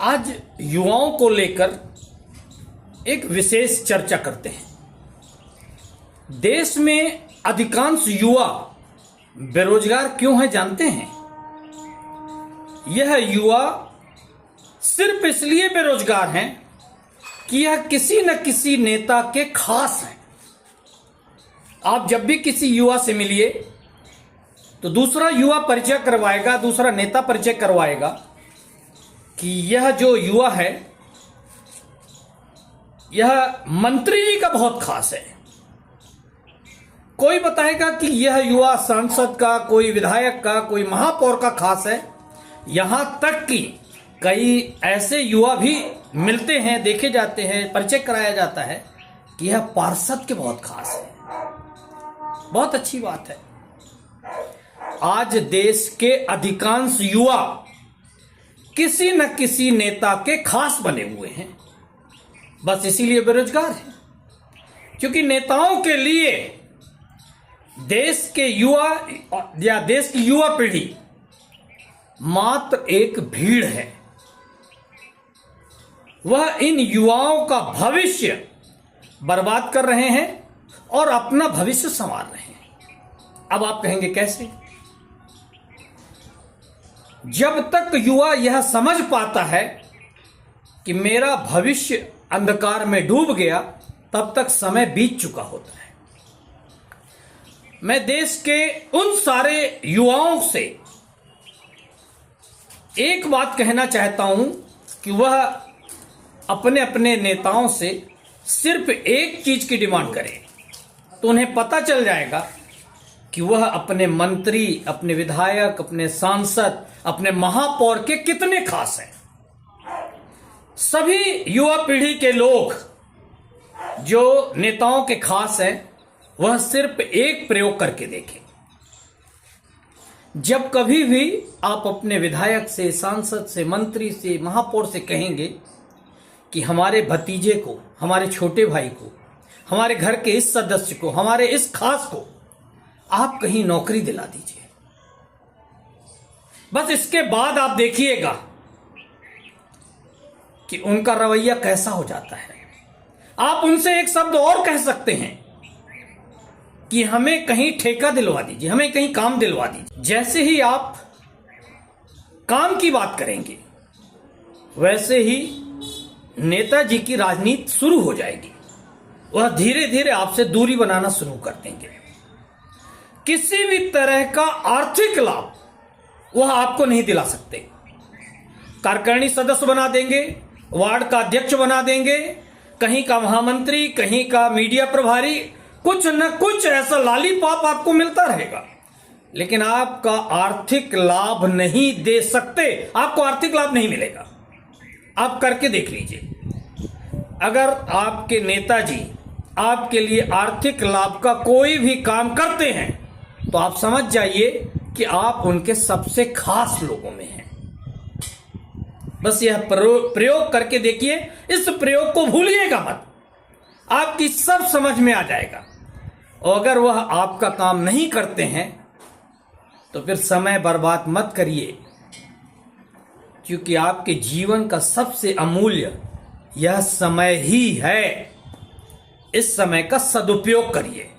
आज युवाओं को लेकर एक विशेष चर्चा करते हैं। देश में अधिकांश युवा बेरोजगार क्यों हैं जानते हैं? यह युवा सिर्फ इसलिए बेरोजगार हैं कि यह किसी न किसी नेता के खास हैं। आप जब भी किसी युवा से मिलिए तो दूसरा युवा परिचय करवाएगा, दूसरा नेता परिचय करवाएगा कि यह जो युवा है यह मंत्री जी का बहुत खास है। कोई बताएगा कि यह युवा सांसद का, कोई विधायक का, कोई महापौर का खास है। यहां तक कि कई ऐसे युवा भी मिलते हैं, देखे जाते हैं, परिचय कराया जाता है कि यह पार्षद के बहुत खास है। बहुत अच्छी बात है। आज देश के अधिकांश युवा किसी न किसी नेता के खास बने हुए हैं, बस इसीलिए बेरोजगार हैं। क्योंकि नेताओं के लिए देश के युवा या देश की युवा पीढ़ी मात्र एक भीड़ है। वह इन युवाओं का भविष्य बर्बाद कर रहे हैं और अपना भविष्य संवार रहे हैं। अब आप कहेंगे कैसे? जब तक युवा यह समझ पाता है कि मेरा भविष्य अंधकार में डूब गया, तब तक समय बीत चुका होता है। मैं देश के उन सारे युवाओं से एक बात कहना चाहता हूं कि वह अपने अपने नेताओं से सिर्फ एक चीज की डिमांड करें, तो उन्हें पता चल जाएगा कि वह अपने मंत्री, अपने विधायक, अपने सांसद, अपने महापौर के कितने खास हैं। सभी युवा पीढ़ी के लोग जो नेताओं के खास हैं, वह सिर्फ एक प्रयोग करके देखें। जब कभी भी आप अपने विधायक से, सांसद से, मंत्री से, महापौर से कहेंगे कि हमारे भतीजे को, हमारे छोटे भाई को, हमारे घर के इस सदस्य को, हमारे इस खास को आप कहीं नौकरी दिला दीजिए, बस इसके बाद आप देखिएगा कि उनका रवैया कैसा हो जाता है। आप उनसे एक शब्द और कह सकते हैं कि हमें कहीं ठेका दिलवा दीजिए, हमें कहीं काम दिलवा दीजिए। जैसे ही आप काम की बात करेंगे, वैसे ही नेताजी की राजनीति शुरू हो जाएगी। वह धीरे धीरे आपसे दूरी बनाना शुरू कर देंगे। किसी भी तरह का आर्थिक लाभ वह आपको नहीं दिला सकते। कार्यकारिणी सदस्य बना देंगे, वार्ड का अध्यक्ष बना देंगे, कहीं का महामंत्री, कहीं का मीडिया प्रभारी, कुछ न कुछ ऐसा लॉलीपॉप आपको मिलता रहेगा, लेकिन आपका आर्थिक लाभ नहीं दे सकते। आपको आर्थिक लाभ नहीं मिलेगा। आप करके देख लीजिए। अगर आपके नेताजी आपके लिए आर्थिक लाभ का कोई भी काम करते हैं, तो आप समझ जाइए कि आप उनके सबसे खास लोगों में हैं। बस यह प्रयोग करके देखिए। इस प्रयोग को भूलिएगा मत, आपकी सब समझ में आ जाएगा। और अगर वह आपका काम नहीं करते हैं तो फिर समय बर्बाद मत करिए, क्योंकि आपके जीवन का सबसे अमूल्य यह समय ही है। इस समय का सदुपयोग करिए।